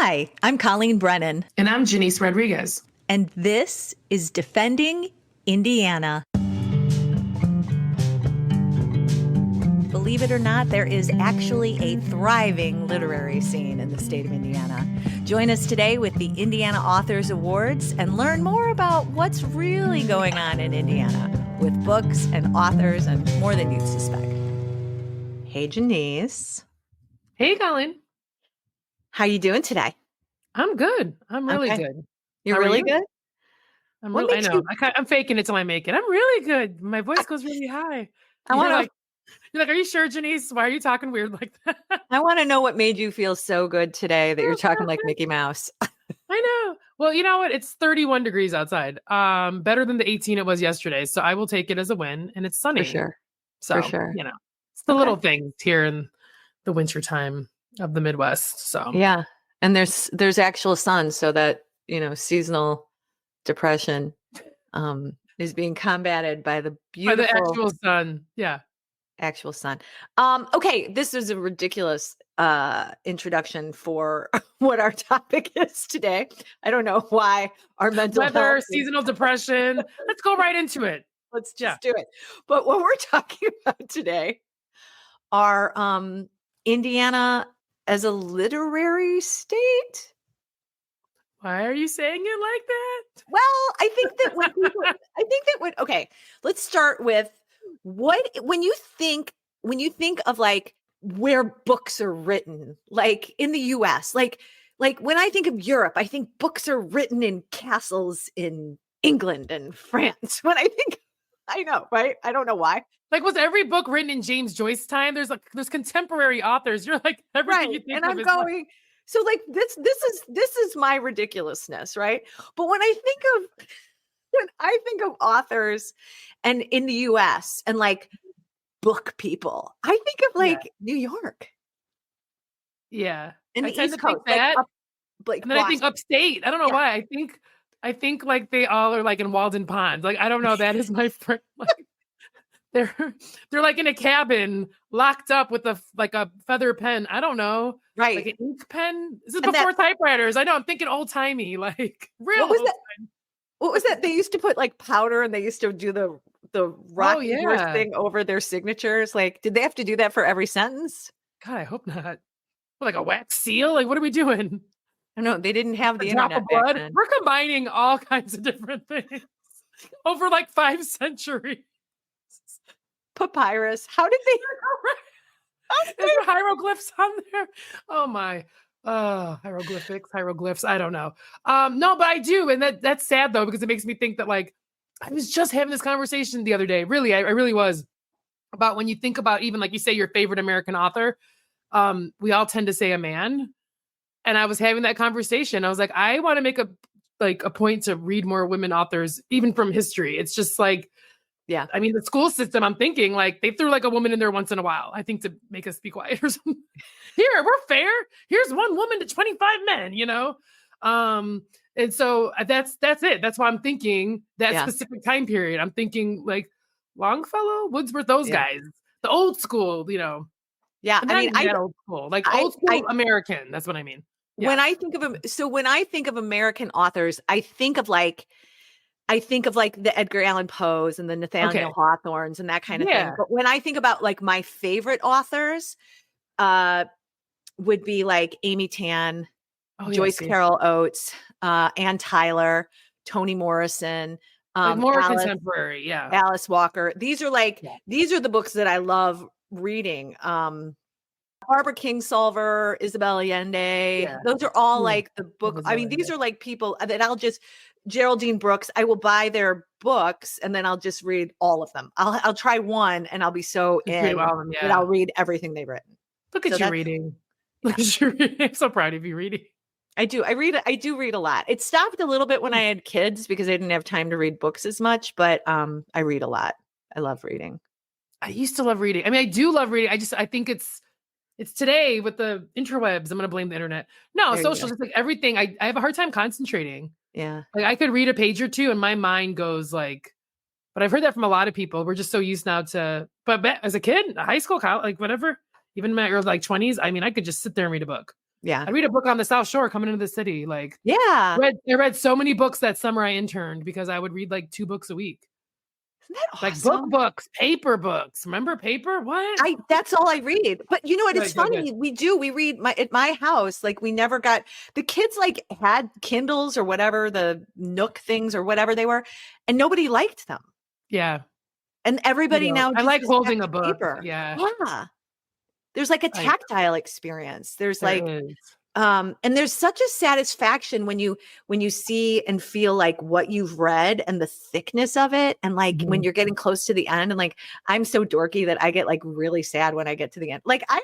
Hi, I'm Colleen Brennan. And I'm Janice Rodriguez. And this is Defending Indiana. Believe it or not, there is actually a thriving literary scene in the state of Indiana. Join us today with the Indiana Authors Awards and learn more about what's really going on in Indiana with books and authors and more than you'd suspect. Hey, Janice. Hey, Colleen. How you doing today? I'm good. I'm really good. You're really good? I know. I'm faking it till I make it. I'm really good. My voice goes really high. You're like, are you sure, Janice? Why are you talking weird like that? I want to know what made you feel so good today that you're talking like Mickey Mouse. I know. Well, you know what? It's 31 degrees outside. Better than the 18 it was yesterday. So I will take it as a win. And it's sunny. For sure. So, For sure. You know, it's the little things here in the wintertime of the Midwest. So yeah. And there's actual sun, so that, seasonal depression is being combated by the beautiful by the actual sun. Yeah. Actual sun. Okay, this is a ridiculous introduction for what our topic is today. I don't know why our mental weather, seasonal depression. Let's go right into it. Let's just do it. But what we're talking about today are Indiana as a literary state. Why are you saying it like that? Well, I think that okay, let's start with when you think of like where books are written, like in the US, like when I think of Europe, I think books are written in castles in England and France. I know, right? I don't know why. Like, was every book written in James Joyce time? There's contemporary authors. You're like everything you think and of. I'm going. So like this is my ridiculousness, right? But when I think of authors and in the US and like book people, I think of like New York. Yeah. And I the tend East to think Coast, that. And then I think upstate. I don't know why. I think like they all are like in Walden Pond. Like, I don't know. That is my friend. Like, they're like in a cabin locked up with a feather pen. I don't know. Right. Like an ink pen. This is before typewriters. I know. I'm thinking old timey, like real. What was that? They used to put like powder and they used to do the rocking horse thing over their signatures. Like, did they have to do that for every sentence? God, I hope not. Like a wax seal? Like, what are we doing? I know they didn't have the drop internet of blood. back then. We're combining all kinds of different things over like 5 centuries. Papyrus. How did they? Is there hieroglyphs on there? Oh my. Hieroglyphs. I don't know. No, but I do. And that's sad though, because it makes me think that like, I was just having this conversation the other day. Really, I really was, about when you think about even like you say your favorite American author, we all tend to say a man. And I was having that conversation. I was like, I want to make a point to read more women authors, even from history. It's just like, yeah. I mean, the school system, I'm thinking like they threw like a woman in there once in a while, I think, to make us be quiet or something. Here, we're fair. Here's one woman to 25 men, And so that's it. That's why I'm thinking that specific time period. I'm thinking like Longfellow, Wordsworth, those guys, the old school, Yeah. I mean, old school, like old school American. That's what I mean. Yeah. When I think of American authors, I think of like the Edgar Allan Poes and the Nathaniel Hawthornes and that kind of thing. But when I think about like my favorite authors, would be like Amy Tan, Joyce Carol Oates, Ann Tyler, Toni Morrison, like more contemporary. Yeah. Alice Walker. These are the books that I love reading. Barbara Kingsolver, Isabel Allende. Yeah. Those are all like the book. I mean, these are like people that Geraldine Brooks, I will buy their books and then I'll just read all of them. I'll try one and I'll be so in that I'll read everything they've written. Look at you reading. Look at you reading. I'm so proud of you reading. I do read a lot. It stopped a little bit when I had kids because I didn't have time to read books as much, but I read a lot. I love reading. I used to love reading. I mean, I do love reading. I think it's today with the interwebs. I'm going to blame the internet. No, social, just like everything. I have a hard time concentrating. Yeah. Like I could read a page or two and my mind goes like, but I've heard that from a lot of people. We're just so used now but as a kid, high school, college, like whatever, even in my early like 20s, I mean, I could just sit there and read a book. Yeah. I read a book on the South Shore coming into the city. Like, yeah. I read so many books that summer I interned because I would read like 2 books a week. Isn't that Like awesome? books, paper books. Remember paper? What? That's all I read. But you know what? It's Good. funny. We read at my house. Like we never got, the kids like had Kindles or whatever, the Nook things or whatever they were, and nobody liked them. Yeah. And everybody now I like just holding a book. paper. Yeah. Yeah. There's like a tactile experience. There's There like, is. and there's such a satisfaction when you see and feel like what you've read and the thickness of it. And like when you're getting close to the end, and like, I'm so dorky that I get like really sad when I get to the end. Like I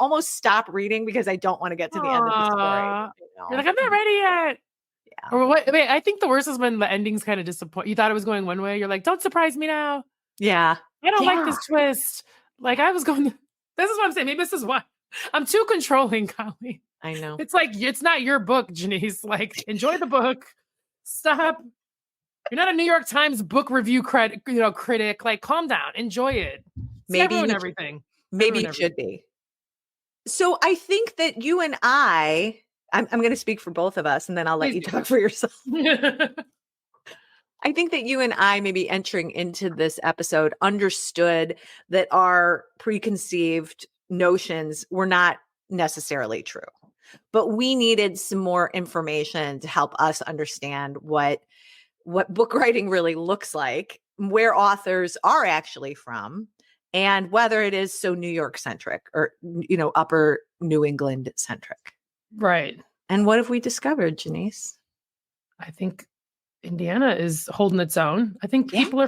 almost stop reading because I don't want to get to the end of the story. You're like, I'm not ready yet. Yeah. Or what? Wait, I think the worst is when the ending's kind of disappointing. You thought it was going one way. You're like, don't surprise me now. Yeah. I don't like this twist. Like I was going, this is what I'm saying. Maybe this is why I'm too controlling, Colleen. I know. It's like, it's not your book, Janice. Like, enjoy the book. Stop. You're not a New York Times book review critic. Like, calm down. Enjoy it. Maybe everything. Maybe it should be. So I think that you and I'm going to speak for both of us, and then I'll let you talk for yourself. I think that you and I, maybe entering into this episode, understood that our preconceived notions were not necessarily true, but we needed some more information to help us understand what book writing really looks like, where authors are actually from, and whether it is so New York centric or, upper New England centric. Right. And what have we discovered, Janice? I think Indiana is holding its own. I think people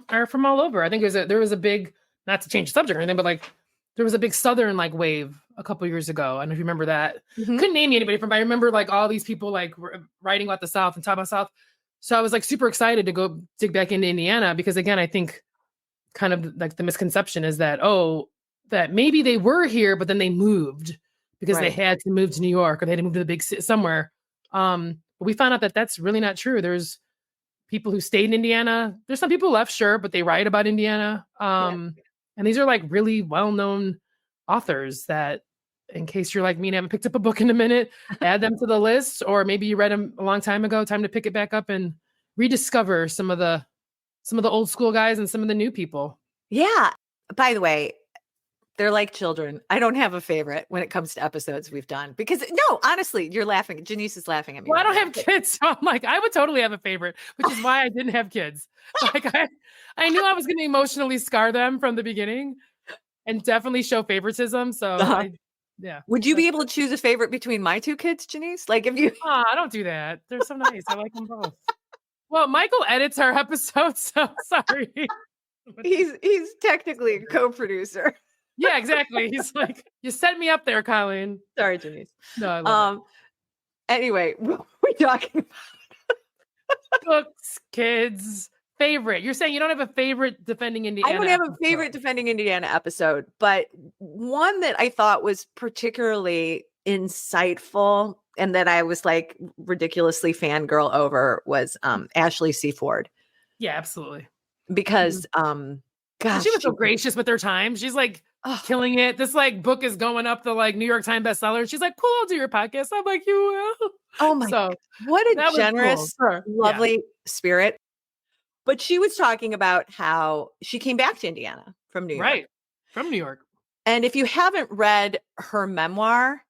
are from all over. I think there was a big, not to change the subject or anything, but like there was a big Southern like wave a couple years ago. I don't know if you remember that. Couldn't name anybody from, but I remember like all these people like writing about the South and talking about South. So I was like super excited to go dig back into Indiana because again, I think kind of like the misconception is that, that maybe they were here, but then they moved because they had to move to New York or they had to move to the big city somewhere. But we found out that that's really not true. There's people who stayed in Indiana. There's some people who left, sure, but they write about Indiana. And these are like really well-known authors that, in case you're like me and haven't picked up a book in a minute, add them to the list, or maybe you read them a long time ago, time to pick it back up and rediscover some of the old school guys and some of the new people. Yeah. By the way, they're like children. I don't have a favorite when it comes to episodes we've done because no, honestly, you're laughing. Janice is laughing at me. Well, I don't have kids. So I'm like, I would totally have a favorite, which is why I didn't have kids. Like I knew I was going to emotionally scar them from the beginning and definitely show favoritism. So yeah. Would you be able to choose a favorite between my 2 kids, Janice? Like if you, I don't do that. They're so nice. I like them both. Well, Michael edits our episodes, so sorry. He's technically a co-producer. Yeah, exactly. He's like, you set me up there, Colleen. Sorry, Janice. No, I love it. Anyway, what are we talking about? Books, kids, favorite. You're saying you don't have a favorite defending Indiana. I don't have a favorite defending Indiana episode, but one that I thought was particularly insightful and that I was like ridiculously fangirl over was Ashley C. Ford. Yeah, absolutely. Because gosh, she was so gracious with her time. She's like killing it. This like book is going up the like New York Times bestseller. She's like, cool, I'll do your podcast. I'm like, you will. Oh my God. What a generous, lovely spirit. But she was talking about how she came back to Indiana from New York. Right. From New York. And if you haven't read her memoir,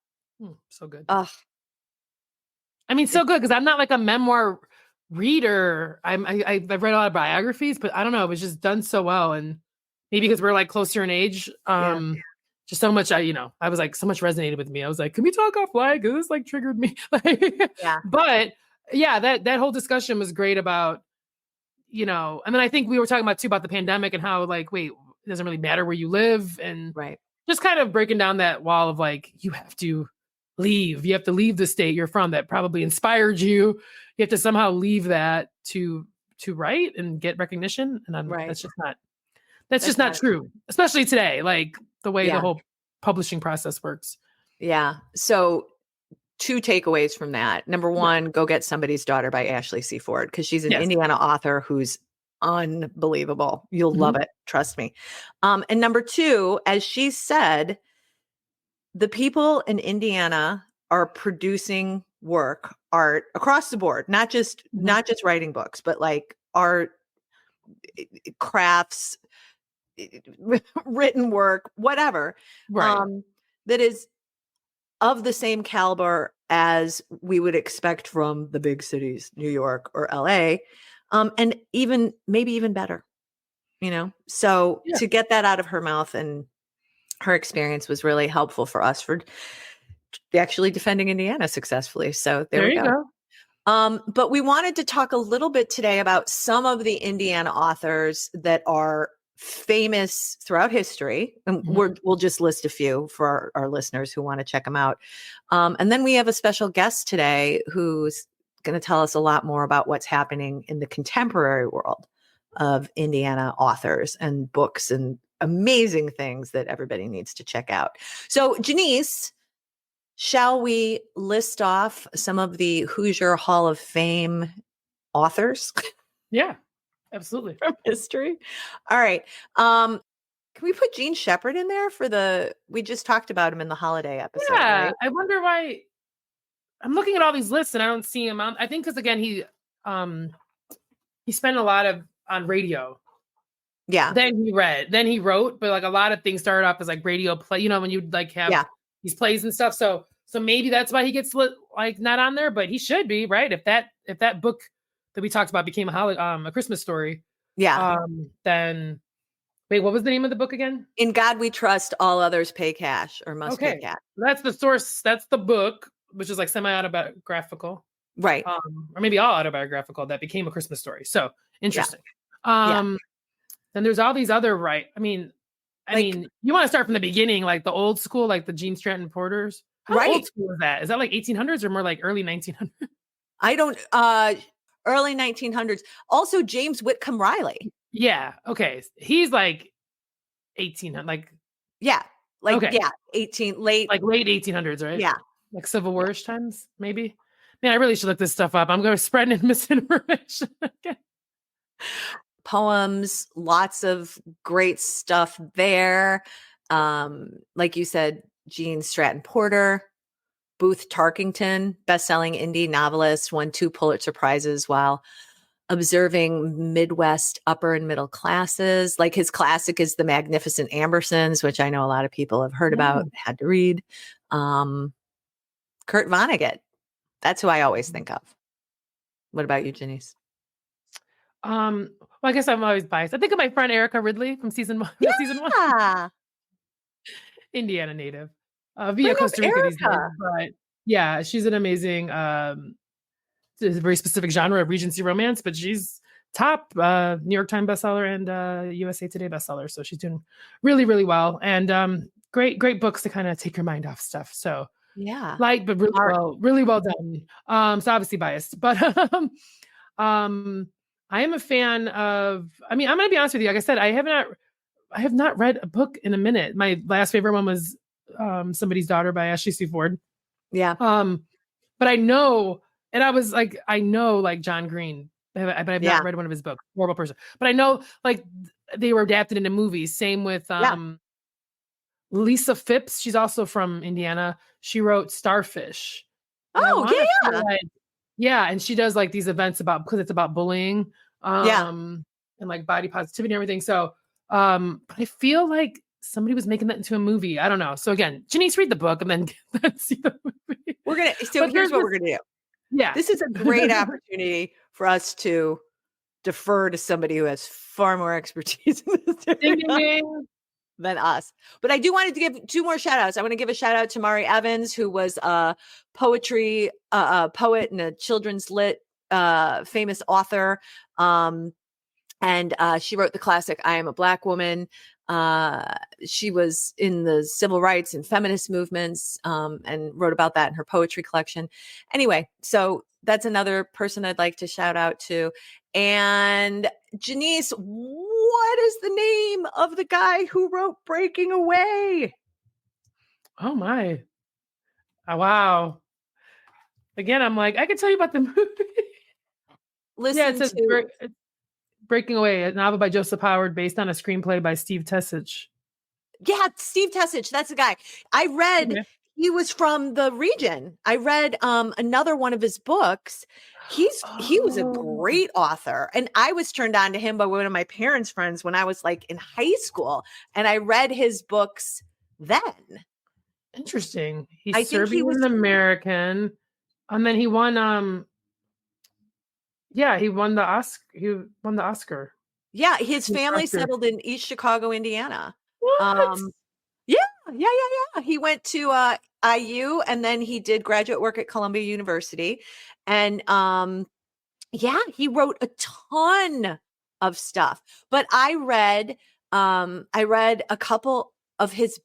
so good. I mean, so good because I'm not like a memoir reader. I've read a lot of biographies, but I don't know. It was just done so well, and maybe because we're like closer in age, just so much. I was like so much resonated with me. I was like, can we talk offline? Because this like triggered me. But yeah, that whole discussion was great about and then I think we were talking about too about the pandemic and how like wait, it doesn't really matter where you live and just kind of breaking down that wall of like you have to leave the state you're from that probably inspired you. You have to somehow leave that to write and get recognition. And that's just not true, especially today, like the way the whole publishing process works. Yeah. So 2 takeaways from that. Number 1, go get Somebody's Daughter by Ashley C. Ford because she's an Indiana author who's unbelievable. You'll love it. Trust me. And number 2, as she said, the people in Indiana are producing art across the board, not just writing books, but like art, crafts, written work, whatever, Right. that is of the same caliber as we would expect from the big cities, New York or LA, and maybe even better, So to get that out of her mouth, and her experience was really helpful for us for actually defending Indiana successfully. So there we go. But we wanted to talk a little bit today about some of the Indiana authors that are famous throughout history. And we'll just list a few for our listeners who want to check them out. And then we have a special guest today who's going to tell us a lot more about what's happening in the contemporary world of Indiana authors and books and amazing things that everybody needs to check out. So, Janice, shall we list off some of the Hoosier Hall of Fame authors? Yeah, absolutely. From history. All right. Can we put Gene Shepherd in there we just talked about him in the holiday episode. Yeah, right? I wonder why. I'm looking at all these lists and I don't see him on. I think because again he spent a lot on radio. Yeah. Then he wrote, but like a lot of things started off as like radio play. When you like have these plays and stuff. So maybe that's why he gets like not on there, but he should be, right? If that book that we talked about became a Christmas story. Yeah. Then wait, what was the name of the book again? In God We Trust, All Others Pay Cash or Must Pay Cash. That's the source. That's the book, which is like semi-autobiographical. Right. Or maybe all autobiographical that became a Christmas story. So interesting. Yeah. Then there's all these other I mean, you want to start from the beginning, like the old school, like the Gene Stratton Porters. How old school is that? Is that like 1800s or more like early 1900s? I don't, early 1900s. Also James Whitcomb Riley. Yeah. Okay. He's like 1800, like. Yeah. Like, okay. Yeah. Late 1800s, right? Yeah. Like Civil War-ish times, maybe. Man, I really should look this stuff up. I'm going to spread misinformation again. Poems, lots of great stuff there. Like you said, Gene Stratton Porter, Booth Tarkington, best-selling indie novelist, won 2 Pulitzer Prizes while observing Midwest upper and middle classes. Like his classic is The Magnificent Ambersons, which I know a lot of people have heard about, had to read. Kurt Vonnegut. That's who I always think of. What about you, Janice? Well, I guess I'm always biased. I think of my friend Erica Ridley from season 1. Yeah. Season 1. Indiana native. Via Costa Rica these days. But yeah, she's an amazing, it's a very specific genre of Regency romance, but she's top New York Times bestseller and USA Today bestseller. So she's doing really, really well. And great books to kind of take your mind off stuff. So yeah, light, but really well done. So obviously biased, but I am a fan of, I'm going to be honest with you. Like I said, I have not read a book in a minute. My last favorite one was Somebody's Daughter by Ashley C. Ford. Yeah. But I know, and I was like, like John Green, but I've not read one of his books. Horrible person. But I know like they were adapted into movies. Same with Lisa Phipps. She's also from Indiana. She wrote Starfish. Yeah, and she does like these events because it's about bullying, and like body positivity and everything. So, but I feel like somebody was making that into a movie. I don't know. So again, Janice, read the book and then let's see the movie. Here's what we're gonna do. Yeah, this is a great opportunity for us to defer to somebody who has far more expertise in this area than us. But I do want to give 2 more shout outs. I want to give a shout out to Mari Evans, who was a poet and a children's lit famous author. And she wrote the classic I Am a Black Woman. She was in the civil rights and feminist movements and wrote about that in her poetry collection. Anyway, so that's another person I'd like to shout out to. And Janice, what is the name of the guy who wrote Breaking Away? Oh my. Oh, wow. Again, I'm like, I can tell you about the movie. Listen, it says Breaking Away, a novel by Joseph Howard based on a screenplay by Steve Tesich. Yeah, Steve Tesich, that's the guy. I read, he was from the region. I read another one of his books. He was a great author. And I was turned on to him by one of my parents' friends when I was like in high school. And I read his books then. Interesting. He's Serbian American. And then he won he won the Oscar. Yeah, his family settled in East Chicago, Indiana. What? Yeah. He went to IU, and then he did graduate work at Columbia University. And he wrote a ton of stuff. But I read a couple of his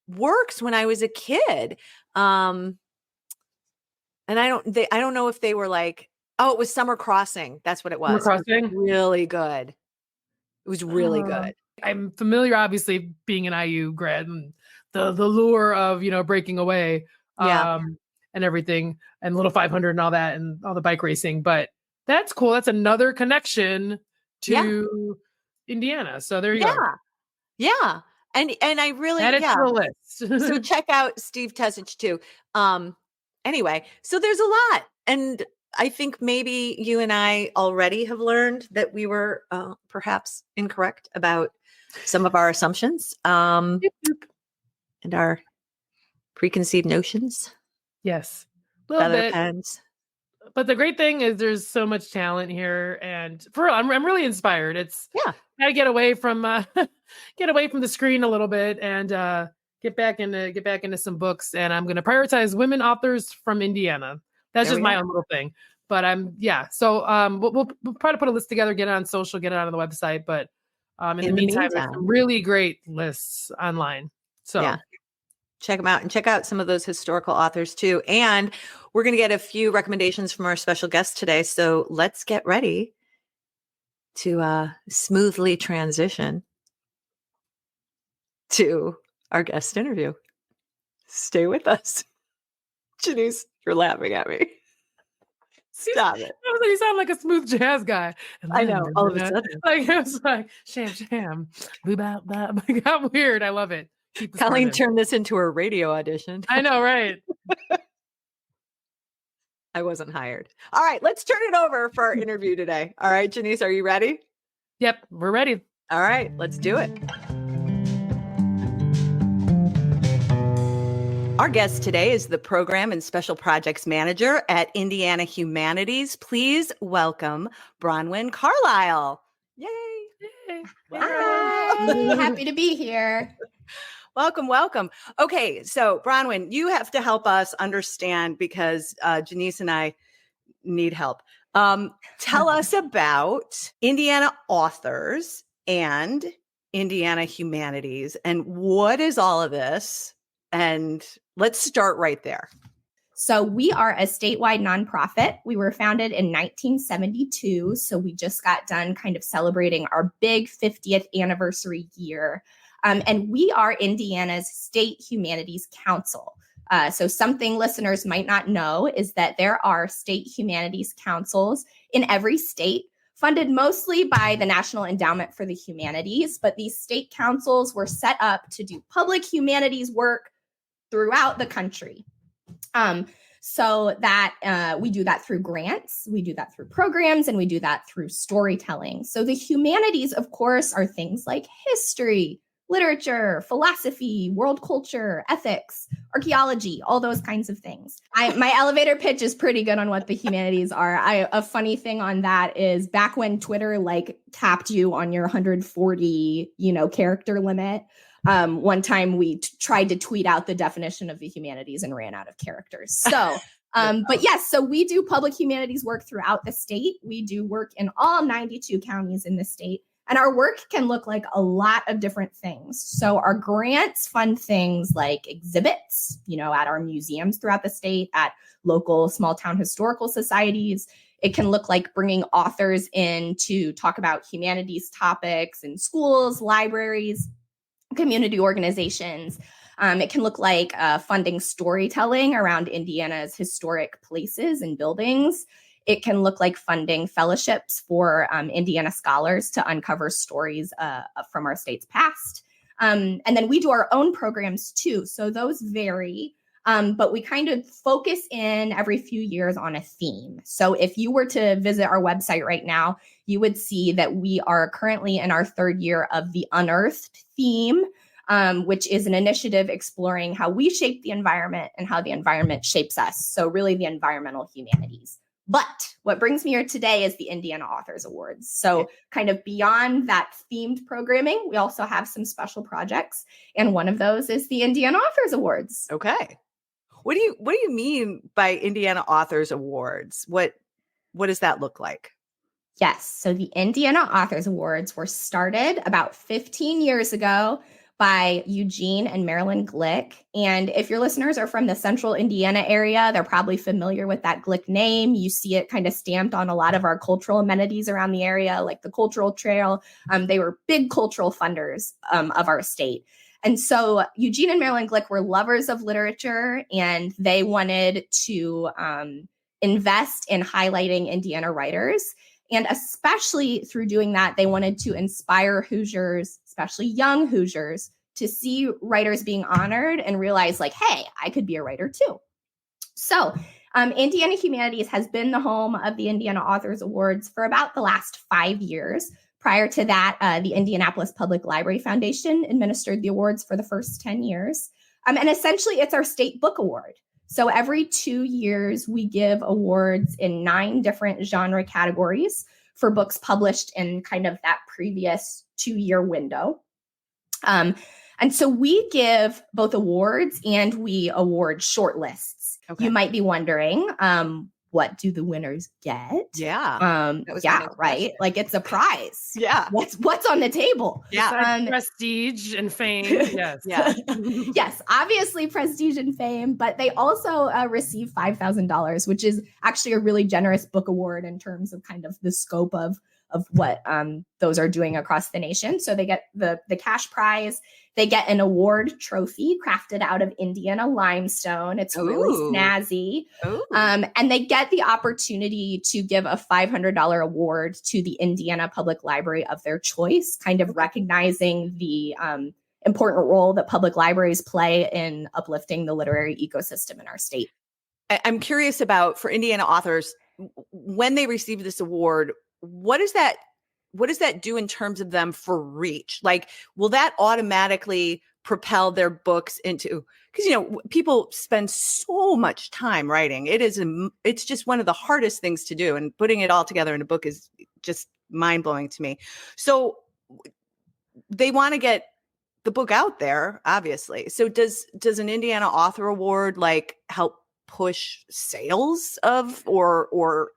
works when I was a kid. And I don't know if they were like, it was Summer Crossing. That's what it was. Summer Crossing? Really good. It was really good. I'm familiar, obviously, being an IU grad and the lure of, breaking away and everything, and Little 500 and all that, and all the bike racing. But that's cool. That's another connection to Indiana. So there you go. Yeah. And I really, add it to the list. So check out Steve Tesich too. Anyway, so there's a lot. And I think maybe you and I already have learned that we were perhaps incorrect about some of our assumptions and our preconceived notions. Yes. Feather pens. But the great thing is there's so much talent here, and I'm really inspired. It's gotta get away from the screen a little bit and get back into some books. And I'm going to prioritize women authors from Indiana. That's just my own little thing. But so we'll try to put a list together, get it on social, get it on the website. But in the meantime, there's some really great lists online. So check them out, and check out some of those historical authors too. And we're going to get a few recommendations from our special guest today. So let's get ready to smoothly transition to our guest interview. Stay with us. Janice, you're laughing at me. Stop it. You sound like a smooth jazz guy. I know. All of a sudden. Like, it was like, sham. It got weird. I love it. Colleen turned this into a radio audition. I know, right? I wasn't hired. All right, let's turn it over for our interview today. All right, Janice, are you ready? Yep, we're ready. All right, let's do it. Our guest today is the Program and Special Projects Manager at Indiana Humanities. Please welcome Bronwen Carlisle. Yay! Hi. Happy to be here. Welcome. Okay, so Bronwen, you have to help us understand because Janice and I need help. Tell us about Indiana authors and Indiana Humanities, and what is all of this? And let's start right there. So we are a statewide nonprofit. We were founded in 1972. So we just got done kind of celebrating our big 50th anniversary year. And we are Indiana's State Humanities Council. So something listeners might not know is that there are state humanities councils in every state, funded mostly by the National Endowment for the Humanities. But these state councils were set up to do public humanities work throughout the country. So that we do that through grants, we do that through programs, and we do that through storytelling. So the humanities, of course, are things like history, literature, philosophy, world culture, ethics, archaeology, all those kinds of things. My elevator pitch is pretty good on what the humanities are. A funny thing on that is back when Twitter capped you on your 140, character limit. One time we tried to tweet out the definition of the humanities and ran out of characters. So, but yes, so we do public humanities work throughout the state. We do work in all 92 counties in the state. And our work can look like a lot of different things. So our grants fund things like exhibits, at our museums throughout the state, at local small town historical societies. It can look like bringing authors in to talk about humanities topics in schools, libraries, community organizations. It can look like funding storytelling around Indiana's historic places and buildings. It can look like funding fellowships for Indiana scholars to uncover stories from our state's past. And then we do our own programs too. So those vary. But we kind of focus in every few years on a theme. So if you were to visit our website right now, you would see that we are currently in our third year of the Unearthed theme, which is an initiative exploring how we shape the environment and how the environment shapes us. So really the environmental humanities. But what brings me here today is the Indiana Authors Awards. So kind of beyond that themed programming, we also have some special projects. And one of those is the Indiana Authors Awards. Okay. What do you mean by Indiana Authors Awards? What does that look like? Yes. So the Indiana Authors Awards were started about 15 years ago by Eugene and Marilyn Glick. And if your listeners are from the central Indiana area, they're probably familiar with that Glick name. You see it kind of stamped on a lot of our cultural amenities around the area, like the Cultural Trail. They were big cultural funders of our state. And so Eugene and Marilyn Glick were lovers of literature, and they wanted to invest in highlighting Indiana writers. And especially through doing that, they wanted to inspire Hoosiers, especially young Hoosiers, to see writers being honored and realize, like, hey, I could be a writer too. So Indiana Humanities has been the home of the Indiana Authors Awards for about the last 5 years. Prior to that, the Indianapolis Public Library Foundation administered the awards for the first 10 years. And essentially, it's our state book award. So every 2 years, we give awards in 9 different genre categories for books published in kind of that previous 2-year window. And so we give both awards and we award shortlists. Okay. You might be wondering, what do the winners get? Yeah. Yeah, right. Like it's a prize. Yeah. What's on the table? Yeah. Prestige and fame. Yes. Yeah. Yes, obviously prestige and fame, but they also receive $5,000, which is actually a really generous book award in terms of kind of the scope of what those are doing across the nation. So they get the cash prize. They get an award trophy crafted out of Indiana limestone. It's really snazzy. And they get the opportunity to give a $500 award to the Indiana Public Library of their choice, kind of recognizing the important role that public libraries play in uplifting the literary ecosystem in our state. I'm curious about, for Indiana authors, when they receive this award, what does that do in terms of them for reach? Like, will that automatically propel their books into, because, people spend so much time writing. It's just one of the hardest things to do. And putting it all together in a book is just mind blowing to me. So they want to get the book out there, obviously. So does an Indiana Author Award help push sales of or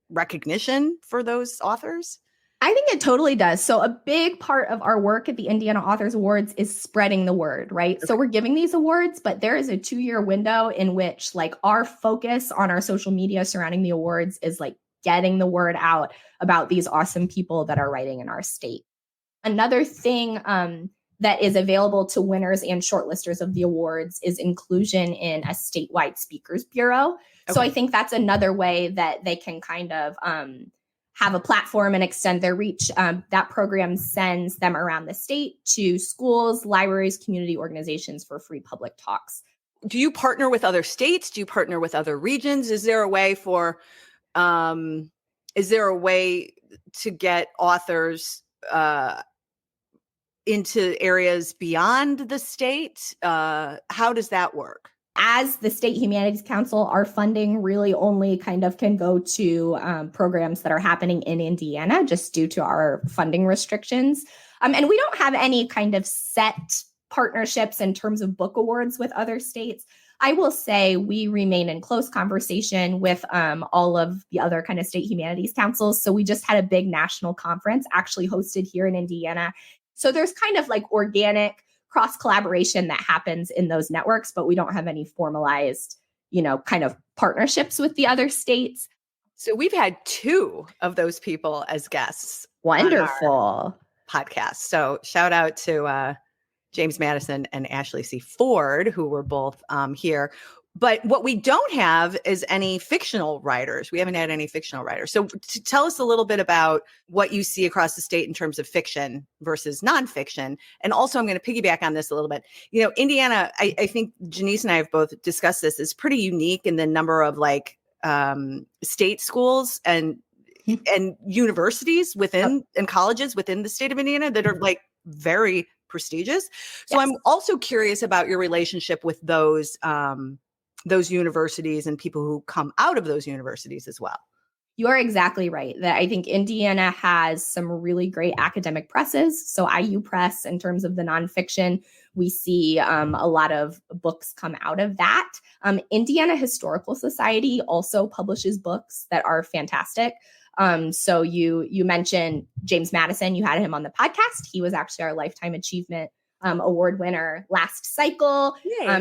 recognition for those authors? I think it totally does. So a big part of our work at the Indiana Authors Awards is spreading the word, right? Okay. So we're giving these awards, but there is a 2-year window in which our focus on our social media surrounding the awards is getting the word out about these awesome people that are writing in our state. Another thing that is available to winners and shortlisters of the awards is inclusion in a statewide speakers bureau. Okay. So I think that's another way that they can kind of have a platform and extend their reach. That program sends them around the state to schools, libraries, community organizations for free public talks. Do you partner with other states? Do you partner with other regions? Is there a way to get authors into areas beyond the state? How does that work? As the State Humanities Council, our funding really only kind of can go to programs that are happening in Indiana just due to our funding restrictions. And we don't have any kind of set partnerships in terms of book awards with other states. I will say we remain in close conversation with all of the other kind of state humanities councils. So we just had a big national conference actually hosted here in Indiana. So there's kind of organic cross collaboration that happens in those networks, but we don't have any formalized, kind of partnerships with the other states. So we've had 2 of those people as guests. Wonderful podcast. So shout out to James Madison and Ashley C. Ford, who were both here. But what we don't have is any fictional writers. We haven't had any fictional writers. So tell us a little bit about what you see across the state in terms of fiction versus nonfiction. And also, I'm going to piggyback on this a little bit. You know, Indiana, I think Janice and I have both discussed this, is pretty unique in the number of like state schools and universities within and colleges within the state of Indiana that are like very prestigious. So I'm also curious about your relationship with those universities and people who come out of those universities as well. You are exactly right that I think Indiana has some really great academic presses. So IU Press, in terms of the nonfiction, we see a lot of books come out of that. Indiana Historical Society also publishes books that are fantastic. So you mentioned James Madison. You had him on the podcast. He was actually our Lifetime Achievement Award winner last cycle.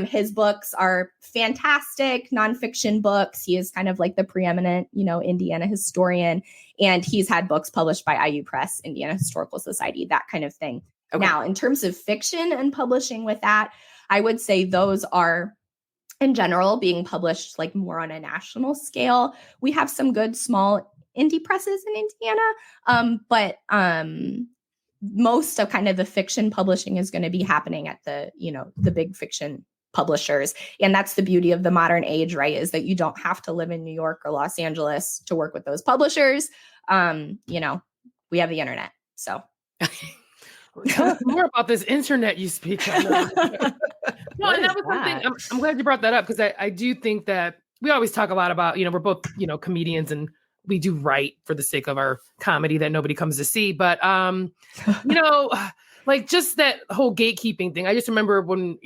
His books are fantastic nonfiction books. He is kind of like the preeminent, Indiana historian, and he's had books published by IU Press, Indiana Historical Society, that kind of thing. Okay. Now, in terms of fiction and publishing with that, I would say those are, in general, being published like more on a national scale. We have some good small indie presses in Indiana, but most of kind of the fiction publishing is going to be happening at the big fiction publishers. And that's the beauty of the modern age, right? Is that you don't have to live in New York or Los Angeles to work with those publishers. We have the internet. So tell us more about this internet you speak of. No, and that was something, I'm glad you brought that up, because I do think that we always talk a lot about, we're both, comedians, and we do write for the sake of our comedy that nobody comes to see. But, like just that whole gatekeeping thing. I just remember when,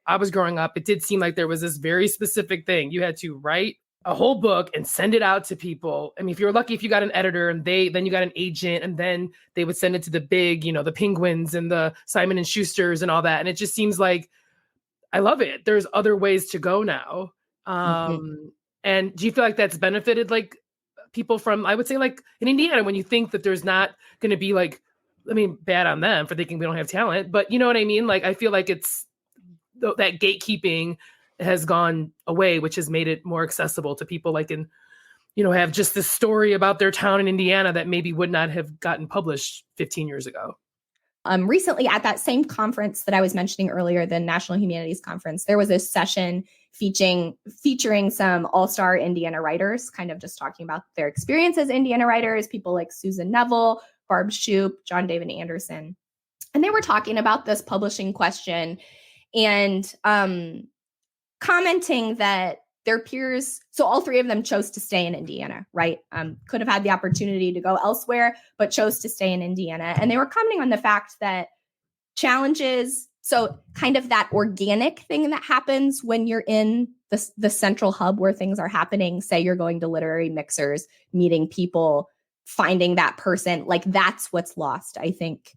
I was growing up, it did seem like there was this very specific thing. You had to write a whole book and send it out to people. I mean, if you were lucky, if you got an editor, and then you got an agent, and then they would send it to the big, the Penguins and the Simon and Schusters and all that. And it just seems like, I love it. There's other ways to go now. And do you feel like that's benefited like people from, I would say, like in Indiana, when you think that there's not going to be like, I mean, bad on them for thinking we don't have talent, but you know what I mean? Like, I feel like it's that gatekeeping has gone away, which has made it more accessible to people like in, have just this story about their town in Indiana that maybe would not have gotten published 15 years ago. Recently at that same conference that I was mentioning earlier, the National Humanities Conference, there was a session featuring some all-star Indiana writers, kind of just talking about their experience as Indiana writers, people like Susan Neville, Barb Shoup, John David Anderson. And they were talking about this publishing question and commenting that their peers, so all three of them chose to stay in Indiana, right? Could have had the opportunity to go elsewhere, but chose to stay in Indiana. And they were commenting on the fact that challenges, so kind of that organic thing that happens when you're in the central hub where things are happening, say you're going to literary mixers, meeting people, finding that person, like that's what's lost, I think,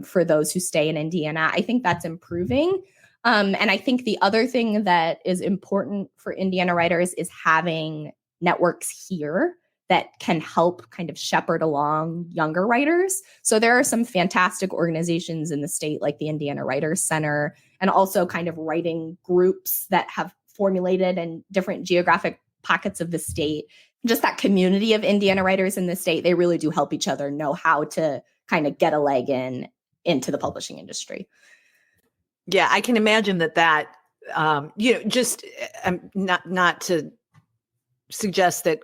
for those who stay in Indiana. I think that's improving. And I think the other thing that is important for Indiana writers is having networks here that can help kind of shepherd along younger writers. So there are some fantastic organizations in the state, like the Indiana Writers Center, and also kind of writing groups that have formulated in different geographic pockets of the state. Just that community of Indiana writers in the state, they really do help each other know how to kind of get a leg into the publishing industry. Yeah, I can imagine that, just not to suggest that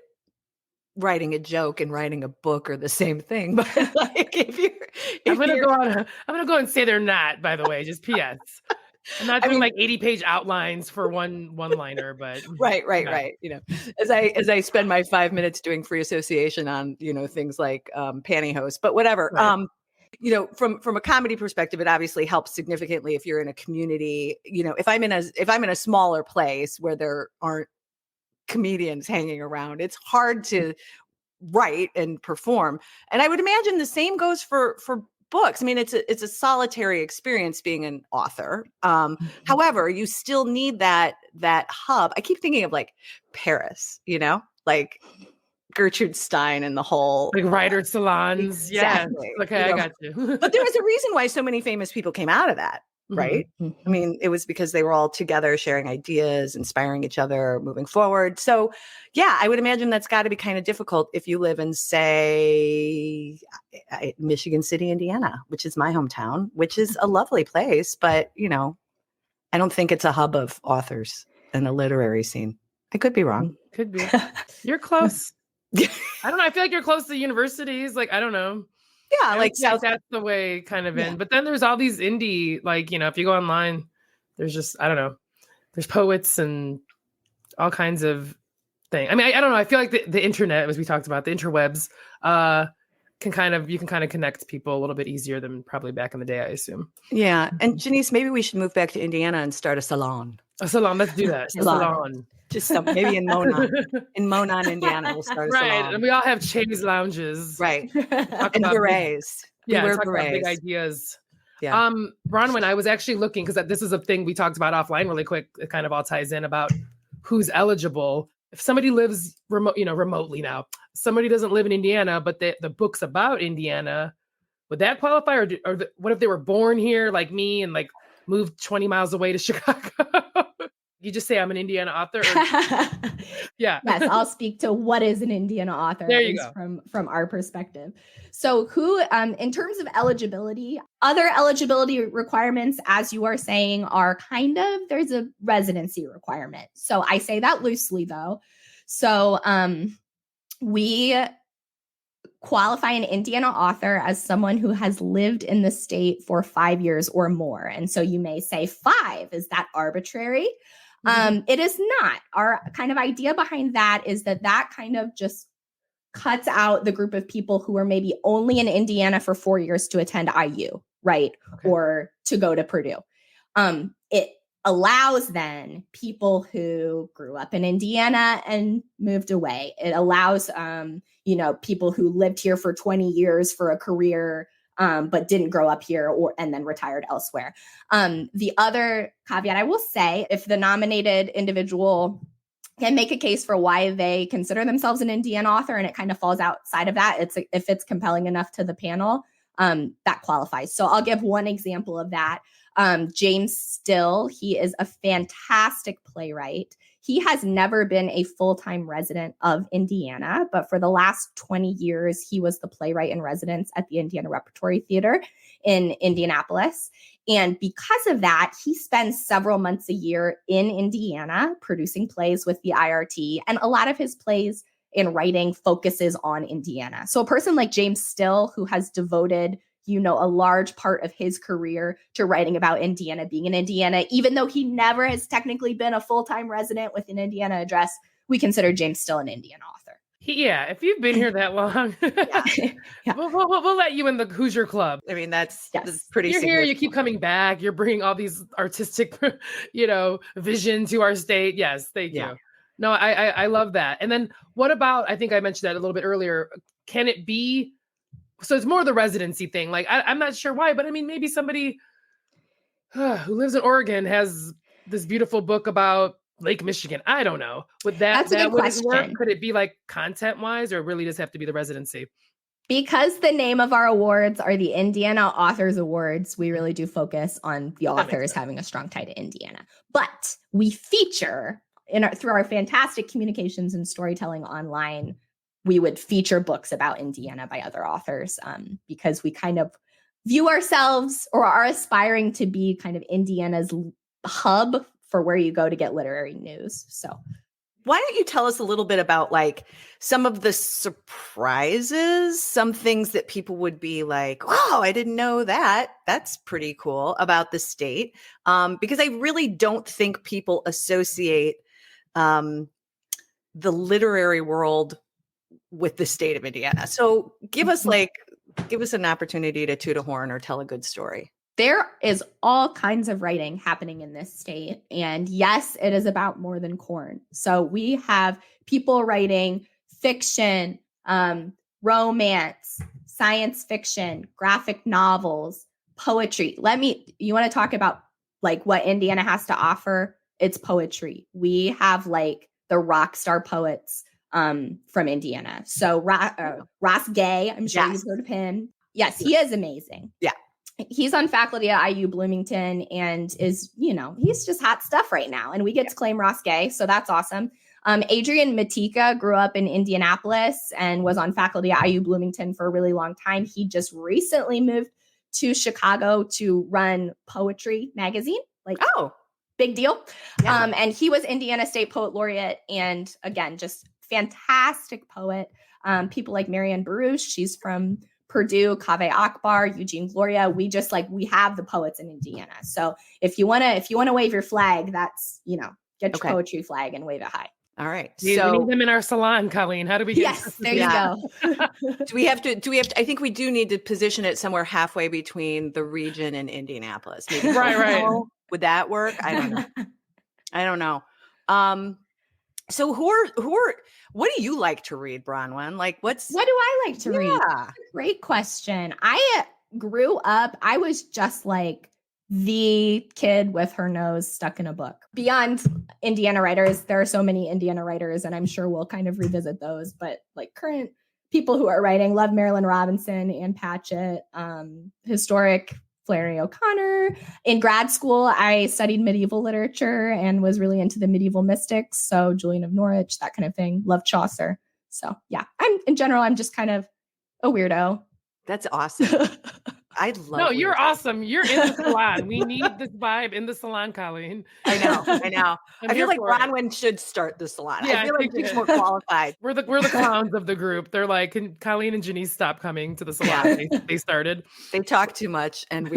writing a joke and writing a book are the same thing, but like I'm gonna go and say they're not, by the way, just PS. I'm not doing like 80-page outlines for one liner, but right. As I spend my 5 minutes doing free association on, things like pantyhose, but whatever. Right. From a comedy perspective, it obviously helps significantly if you're in a community. If I'm in a smaller place where there aren't comedians hanging around, it's hard to write and perform. And I would imagine the same goes for books. I mean, it's a solitary experience being an author. However, you still need that hub. I keep thinking of like Paris, like Gertrude Stein and the whole like writer salons. Exactly. Yeah. Okay, I got you. But there was a reason why so many famous people came out of that, right? I mean, it was because they were all together sharing ideas, inspiring each other, moving forward. So yeah, I would imagine that's got to be kind of difficult if you live in, say, Michigan City, Indiana, which is my hometown, which is a lovely place, but I don't think it's a hub of authors and a literary scene. I could be wrong. Could be. You're close. I don't know. I feel like you're close to universities. Like, I don't know. Yeah, like South. That's the way kind of in. But then there's all these indie, like, if you go online, there's just, I don't know. There's poets and all kinds of things. I mean, I don't know. I feel like the internet, as we talked about, the interwebs, you can kind of connect people a little bit easier than probably back in the day, I assume. Yeah. And Janice, maybe we should move back to Indiana and start a salon. A salon. Let's do that. Salon. Just maybe in Monon. In Monon, Indiana, we'll start a salon. Right. And we all have chaise lounges. Right. And berets. Talk about big ideas. Yeah. Bronwen, I was actually looking, because this is a thing we talked about offline really quick. It kind of all ties in about who's eligible. If somebody lives remotely now, somebody doesn't live in Indiana, but the book's about Indiana, would that qualify? Or what if they were born here like me and like moved 20 miles away to Chicago? You just say I'm an Indiana author? Yeah. Yes, I'll speak to what is an Indiana author there you go. From our perspective. So in terms of eligibility, other eligibility requirements, as you are saying, are there's a residency requirement. So I say that loosely though. So we qualify an Indiana author as someone who has lived in the state for 5 years or more. And so you may say 5, is that arbitrary? It is not. Our kind of idea behind that is that kind of just cuts out the group of people who are maybe only in Indiana for 4 years to attend IU, right? Okay. Or to go to Purdue. It allows then people who grew up in Indiana and moved away. It allows, people who lived here for 20 years for a career, but didn't grow up here and then retired elsewhere. The other caveat I will say, if the nominated individual can make a case for why they consider themselves an Indiana author and it kind of falls outside of that, if it's compelling enough to the panel, that qualifies. So I'll give one example of that. James Still, he is a fantastic playwright. He has never been a full-time resident of Indiana, but for the last 20 years, he was the playwright in residence at the Indiana Repertory Theater in Indianapolis. And because of that, he spends several months a year in Indiana producing plays with the IRT. And a lot of his plays and writing focuses on Indiana. So a person like James Still, who has devoted a large part of his career to writing about Indiana, being in Indiana, even though he never has technically been a full-time resident with an Indiana address, we consider James Still an Indiana author. Yeah, if you've been here that long, yeah. We'll let you in the Hoosier Club. I mean, that's pretty. You're here, you keep coming back. You're bringing all these artistic, vision to our state. Yes, thank you. No, I love that. And then what about? I think I mentioned that a little bit earlier. Can it be? So it's more the residency thing. Like, I'm not sure why, but I mean, maybe somebody who lives in Oregon has this beautiful book about Lake Michigan. I don't know. That's a good question. Work? Could it be like content wise, or really just have to be the residency? Because the name of our awards are the Indiana Authors Awards, we really do focus on the authors having a strong tie to Indiana. But we feature through our fantastic communications and storytelling online, we would feature books about Indiana by other authors because we kind of view ourselves or are aspiring to be kind of Indiana's hub for where you go to get literary news. So why don't you tell us a little bit about like some of the surprises, some things that people would be like, wow, I didn't know that. That's pretty cool about the state. Because I really don't think people associate the literary world with the state of Indiana. So give us an opportunity to toot a horn or tell a good story. There is all kinds of writing happening in this state. And yes, it is about more than corn. So we have people writing fiction, romance, science fiction, graphic novels, poetry. You want to talk about like what Indiana has to offer? It's poetry. We have like the rock star poets from Indiana. So Ross Gay, I'm sure you've heard of him. Yes, he is amazing. Yeah. He's on faculty at IU Bloomington and is, he's just hot stuff right now. And we get to claim Ross Gay. So that's awesome. Adrian Matika grew up in Indianapolis and was on faculty at IU Bloomington for a really long time. He just recently moved to Chicago to run Poetry magazine. Big deal. Yeah. And he was Indiana State Poet Laureate. And again, just fantastic poet. People like Marianne Baruch, she's from Purdue, Kaveh Akbar, Eugene Gloria. We have the poets in Indiana. So if you want to wave your flag, that's, get your poetry flag and wave it high. All right. We need them in our salon, Colleen. How do we get Yes, there you go. do we have to, I think we do need to position it somewhere halfway between the region and Indianapolis. Maybe right. Would that work? I don't know. So what do you like to read, Bronwen? What do I like to read? Great question. I grew up, I was just like the kid with her nose stuck in a book. Beyond Indiana writers, there are so many Indiana writers, and I'm sure we'll kind of revisit those, but like current people who are writing, love Marilyn Robinson, Ann Patchett, historic Flannery O'Connor. In grad school, I studied medieval literature and was really into the medieval mystics. So Julian of Norwich, that kind of thing. Love Chaucer. So yeah, I'm just kind of a weirdo. That's awesome. I love. No, you're awesome. You're in the salon. We need this vibe in the salon, Colleen. I know. I feel like Bronwen should start the salon. Yeah, I feel like she's more qualified. We're the clowns of the group. They're like, can Colleen and Janice stop coming to the salon? Yeah. They started. They talk too much, and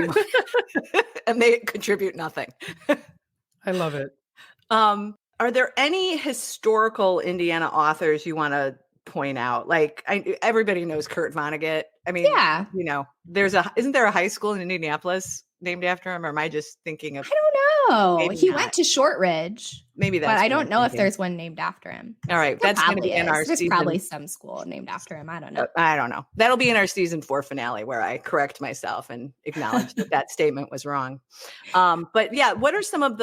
and they contribute nothing. I love it. Are there any historical Indiana authors you want to point out? Like everybody knows Kurt Vonnegut. I mean, yeah, isn't there a high school in Indianapolis named after him? Or am I just thinking of? I don't know. He went to Shortridge. Maybe that's. But I don't know if there's one named after him. All right, that's going to be in our season. There's probably some school named after him. I don't know. I don't know. That'll be in our season 4 finale where I correct myself and acknowledge that statement was wrong. But yeah, who are some of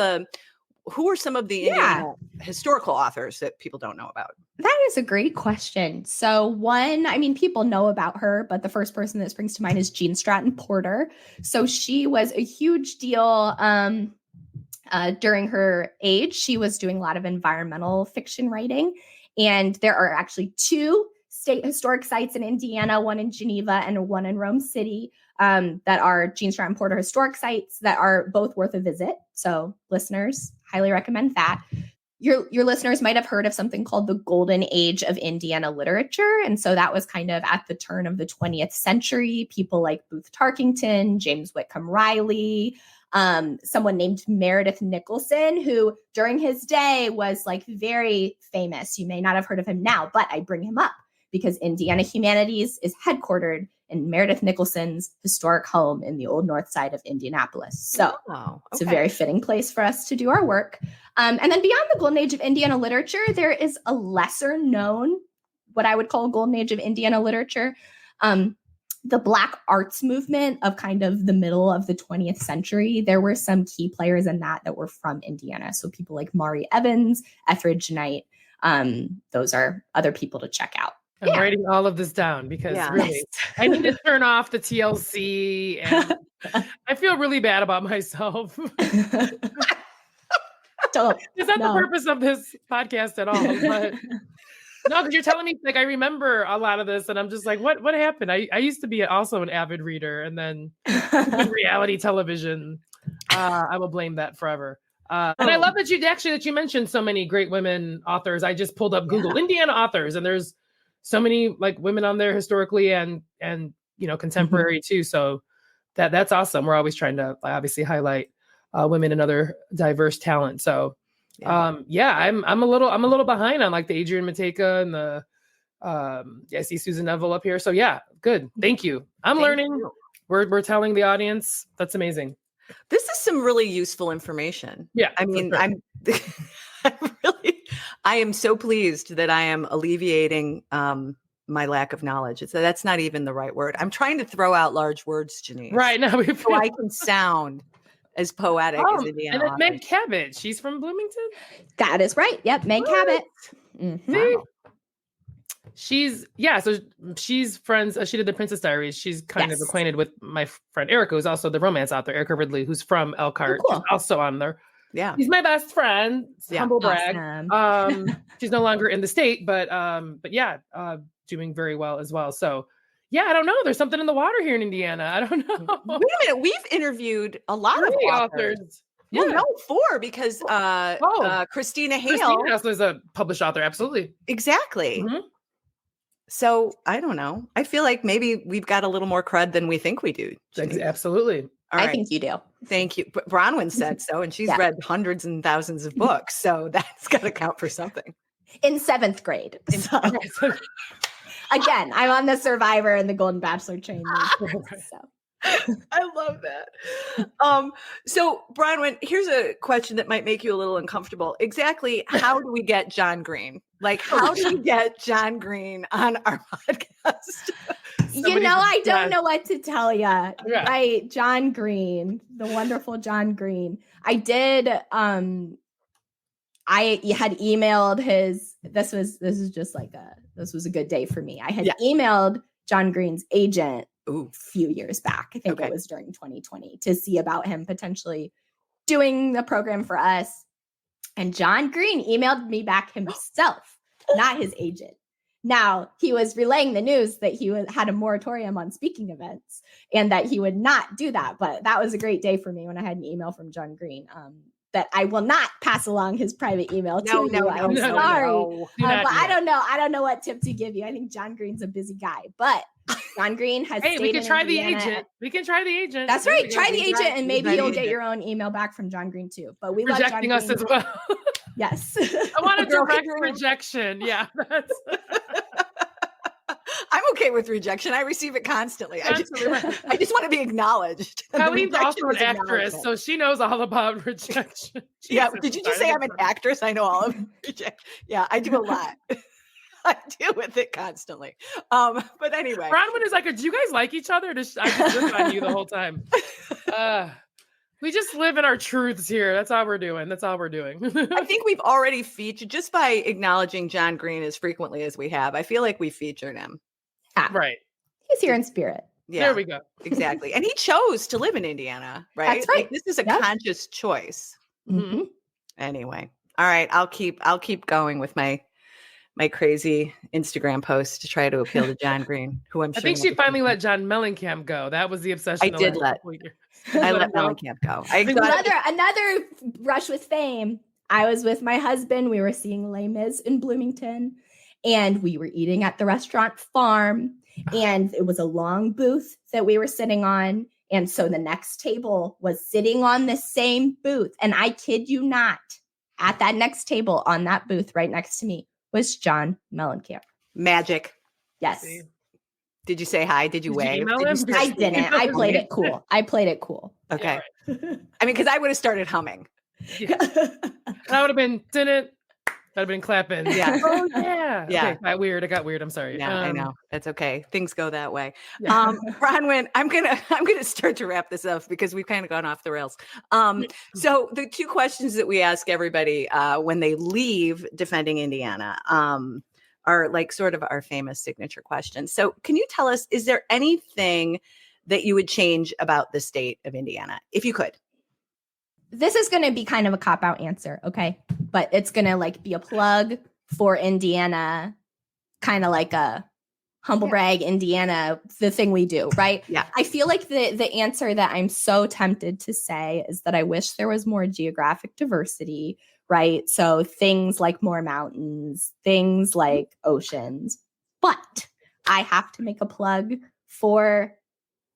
the Indiana historical authors that people don't know about? That is a great question. So people know about her, but the first person that springs to mind is Jean Stratton Porter. So she was a huge deal during her age. She was doing a lot of environmental fiction writing. And there are actually 2 state historic sites in Indiana, one in Geneva and one in Rome City, that are Jean Stratton Porter historic sites that are both worth a visit. So listeners, highly recommend that. Your listeners might have heard of something called the Golden Age of Indiana literature. And so that was kind of at the turn of the 20th century. People like Booth Tarkington, James Whitcomb Riley, someone named Meredith Nicholson, who during his day was like very famous. You may not have heard of him now, but I bring him up because Indiana Humanities is headquartered in Meredith Nicholson's historic home in the old north side of Indianapolis. So It's a very fitting place for us to do our work. And then beyond the Golden Age of Indiana literature, there is a lesser known, what I would call a Golden Age of Indiana literature. The Black arts movement of kind of the middle of the 20th century, there were some key players in that were from Indiana. So people like Maury Evans, Etheridge Knight, those are other people to check out. I'm writing all of this down because really, I need to turn off the TLC and I feel really bad about myself. It's not the purpose of this podcast at all, but no, because you're telling me, like, I remember a lot of this and I'm just like, what happened? I used to be also an avid reader, and then reality television, I will blame that forever. And I love that you mentioned so many great women authors. I just pulled up Google Indiana authors, and there's so many like women on there historically and contemporary too. So that's awesome. We're always trying to obviously highlight women and other diverse talent. So I'm a little behind on like the Adrian Mateka and the I see Susan Neville up here. So yeah, good. Thank you. I'm learning. We're telling the audience. That's amazing. This is some really useful information. Yeah. I mean, I am so pleased that I am alleviating my lack of knowledge. That's not even the right word. I'm trying to throw out large words, Janice. Right now, so I can sound as poetic as Indiana. And Meg Cabot, she's from Bloomington. That is right. Yep, Meg Cabot. Mm-hmm. Wow. So she's friends. She did the Princess Diaries. She's kind of acquainted with my friend Erica, who's also the romance author, Erica Ridley, who's from Elkhart. She's also on there. Yeah. She's my best friend. Humble brag. She's no longer in the state, but doing very well as well. So yeah, I don't know. There's something in the water here in Indiana. I don't know. Wait a minute. We've interviewed a lot of authors. Yeah. Well, no, 4 because Christina Hale is a published author. Absolutely. Exactly. Mm-hmm. So I don't know. I feel like maybe we've got a little more cred than we think we do. Absolutely. I think you do. Thank you. Bronwen said so, and she's read hundreds and thousands of books. So that's got to count for something. In 7th grade. So. Again, I'm on the Survivor and the Golden Bachelor train. So. I love that. So Bronwen, here's a question that might make you a little uncomfortable. Exactly how do we get John Green? Like, how do we get John Green on our podcast? I don't know what to tell you. Yeah. Right, John Green, the wonderful John Green. I did. I had emailed his. This was a good day for me. I had emailed John Green's agent a few years back. I think it was during 2020 to see about him potentially doing the program for us. And John Green emailed me back himself, not his agent. Now, he was relaying the news that he had a moratorium on speaking events and that he would not do that. But that was a great day for me when I had an email from John Green that I will not pass along his private email to you. I'm sorry. But I don't know. I don't know what tip to give you. I think John Green's a busy guy, but John Green has we can try the agent. We can try the agent. That's right. Try the agent and maybe you'll get your own email back from John Green too. But we love John Green. Rejecting us as well. Yes. I want a direct rejection. Yeah. I'm okay with rejection. I receive it constantly. I just want to be acknowledged. Colleen's also an actress, so she knows all about rejection. Did you just say I'm an actress? I know all of rejection. Yeah, I do a lot. I deal with it constantly. But anyway. Bronwen is like, do you guys like each other? I just look on you the whole time. We just live in our truths here. That's all we're doing. I think we've already featured, just by acknowledging John Green as frequently as we have, I feel like we featured him. Right. He's here in spirit. Yeah, there we go. Exactly. And he chose to live in Indiana, right? That's right. Like, this is a conscious choice. Mm-hmm. Anyway. All right. I'll keep going with my crazy Instagram post to try to appeal to John Green, who I think she finally let John Mellencamp go. That was the obsession. I let Mellencamp go. Another brush with fame. I was with my husband. We were seeing Les Mis in Bloomington, and we were eating at the restaurant Farm, and it was a long booth that we were sitting on. And so the next table was sitting on the same booth. And I kid you not, at that next table on that booth right next to me was John Mellencamp. Magic. Yes. Did you say hi? Did you wave? I didn't. I played it cool. Okay. I mean, because I would have started humming. Yeah. That would have been, didn't. I've been clapping. Yeah. Oh yeah. Yeah. Okay, it got weird. I'm sorry. Yeah, I know. That's okay. Things go that way. Yeah. Bronwen, I'm gonna start to wrap this up because we've kind of gone off the rails. So the 2 questions that we ask everybody when they leave Defending Indiana are like sort of our famous signature questions. So can you tell us, is there anything that you would change about the state of Indiana, if you could? This is going to be kind of a cop-out answer, okay? But it's going to be a plug for Indiana, kind of like a humble brag Indiana, the thing we do, right? Yeah. I feel like the answer that I'm so tempted to say is that I wish there was more geographic diversity, right? So things like more mountains, things like oceans. But I have to make a plug for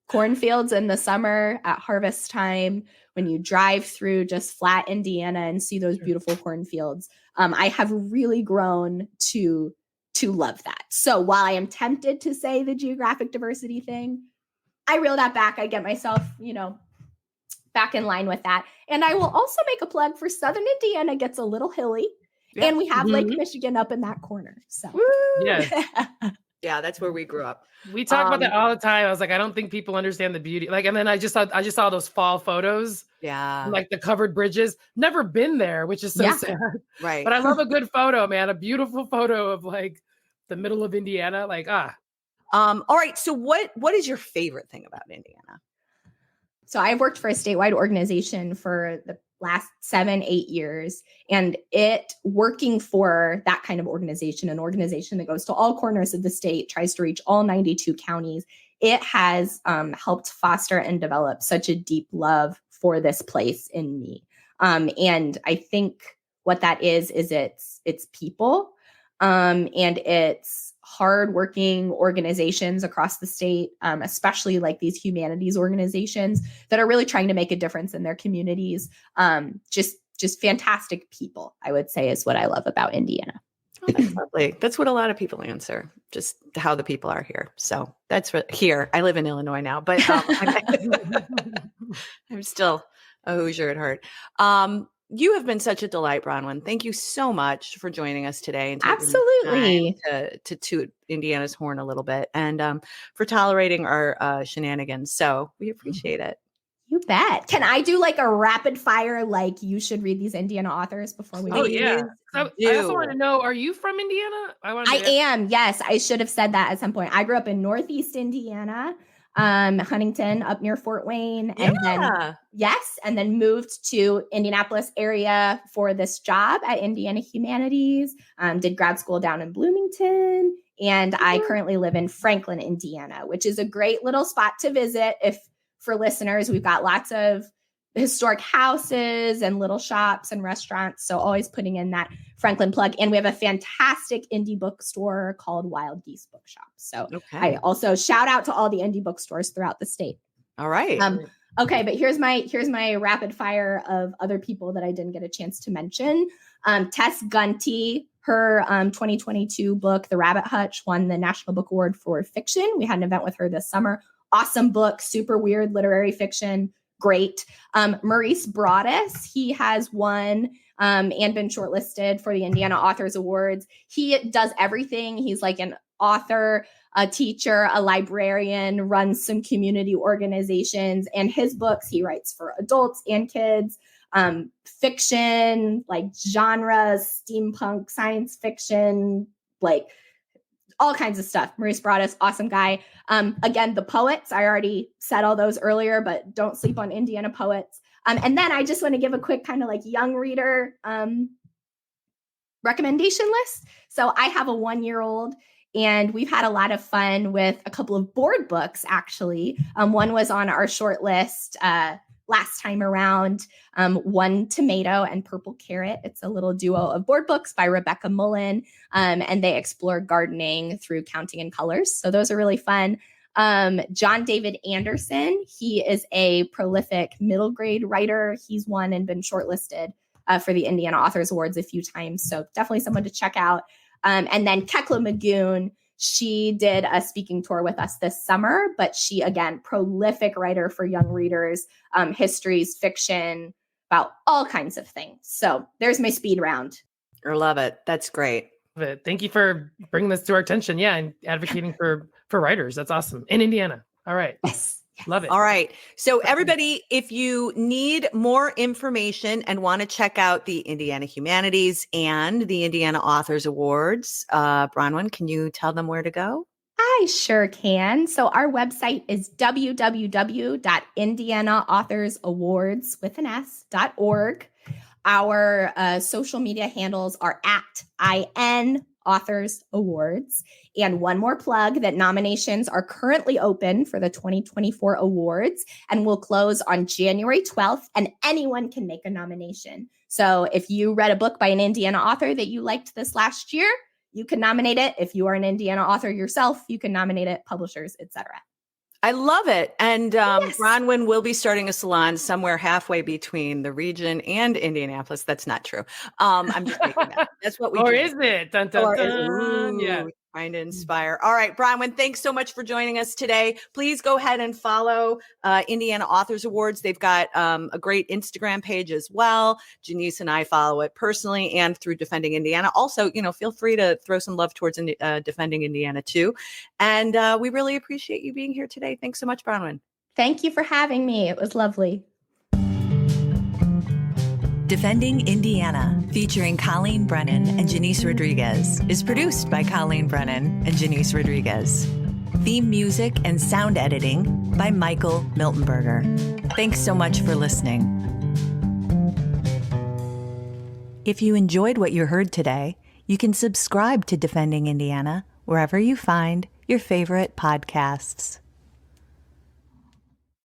cornfields in the summer at harvest time, when you drive through just flat Indiana and see those beautiful cornfields. I have really grown to love that. So while I am tempted to say the geographic diversity thing, I reel that back. I get myself, back in line with that. And I will also make a plug for Southern Indiana gets a little hilly. Yeah. And we have Lake Michigan up in that corner. So yeah, that's where we grew up. We talk about that all the time. I was like, I don't think people understand the beauty. And then I just saw those fall photos. Yeah. Like the covered bridges. Never been there, which is so sad. Right. But I love a good photo, man. A beautiful photo of the middle of Indiana. Like, All right. So what is your favorite thing about Indiana? So I've worked for a statewide organization for the last 7-8 years, and it working for that kind of organization, an organization that goes to all corners of the state, tries to reach all 92 counties. It has helped foster and develop such a deep love for this place in me. And I think what that is it's people, and it's hardworking organizations across the state, especially like these humanities organizations that are really trying to make a difference in their communities. Just fantastic people, I would say, is what I love about Indiana. Oh, that's lovely. That's what a lot of people answer, just how the people are here. So that's here. I live in Illinois now, but I'm still a Hoosier at heart. You have been such a delight, Bronwen. Thank you so much for joining us today. And Absolutely. to toot Indiana's horn a little bit, and for tolerating our shenanigans. So we appreciate it. You bet. Can I do like a rapid fire, like you should read these Indiana authors before we Oh, yeah. I also want to know, are you from Indiana? I am. Yes. I should have said that at some point. I grew up in Northeast Indiana, Huntington, up near Fort Wayne. And then moved to Indianapolis area for this job at Indiana Humanities, did grad school down in Bloomington. And I currently live in Franklin, Indiana, which is a great little spot to visit. For listeners, we've got lots of historic houses and little shops and restaurants. So always putting in that Franklin plug. And we have a fantastic indie bookstore called Wild Geese Bookshop. So I also shout out to all the indie bookstores throughout the state. All right. Okay, but here's my rapid fire of other people that I didn't get a chance to mention. Tess Gunty, her 2022 book, The Rabbit Hutch, won the National Book Award for fiction. We had an event with her this summer. Awesome book, super weird literary fiction, great. Maurice Broaddus, he has won and been shortlisted for the Indiana Authors Awards. He does everything. He's like an author, a teacher, a librarian, runs some community organizations, and his books he writes for adults and kids, fiction, like genres, steampunk, science fiction, like all kinds of stuff. Maurice Broaddus, awesome guy. Again, the poets, I already said all those earlier, but don't sleep on Indiana poets. And then I just want to give a quick kind of like young reader recommendation list. So I have a 1-year-old, and we've had a lot of fun with a couple of board books, actually. One was on our short list last time around, One Tomato and Purple Carrot. It's a little duo of board books by Rebecca Mullen, and they explore gardening through counting and colors. So those are really fun. John David Anderson, he is a prolific middle grade writer. He's won and been shortlisted for the Indiana Authors Awards a few times. So definitely someone to check out. And then Kekla Magoon, she did a speaking tour with us this summer, but she, again, prolific writer for young readers, histories, fiction, about all kinds of things. So there's my speed round. I love it. That's great. Thank you for bringing this to our attention. Yeah, and advocating for writers. That's awesome. In Indiana. All right. Yes. Love it. All right. So everybody, if you need more information and want to check out the Indiana Humanities and the Indiana Authors Awards, Bronwen, can you tell them where to go? I sure can. So our website is www.indianaauthorsawards.org. Our social media handles are @IN Authors Awards. And one more plug, that nominations are currently open for the 2024 awards and will close on January 12th, and anyone can make a nomination. So if you read a book by an Indiana author that you liked this last year, you can nominate it. If you are an Indiana author yourself, you can nominate it, publishers, etc. I love it. And Bronwen will be starting a salon somewhere halfway between the region and Indianapolis. That's not true. I'm just making that. That's what we do. Or is it? Dun, dun, dun. Yeah. Trying to inspire. All right, Bronwen, thanks so much for joining us today. Please go ahead and follow Indiana Authors Awards. They've got a great Instagram page as well. Janice and I follow it personally and through Defending Indiana. Also, feel free to throw some love towards Defending Indiana too. And we really appreciate you being here today. Thanks so much, Bronwen. Thank you for having me. It was lovely. Defending Indiana, featuring Colleen Brennan and Janice Rodriguez, is produced by Colleen Brennan and Janice Rodriguez. Theme music and sound editing by Michael Miltenberger. Thanks so much for listening. If you enjoyed what you heard today, you can subscribe to Defending Indiana wherever you find your favorite podcasts.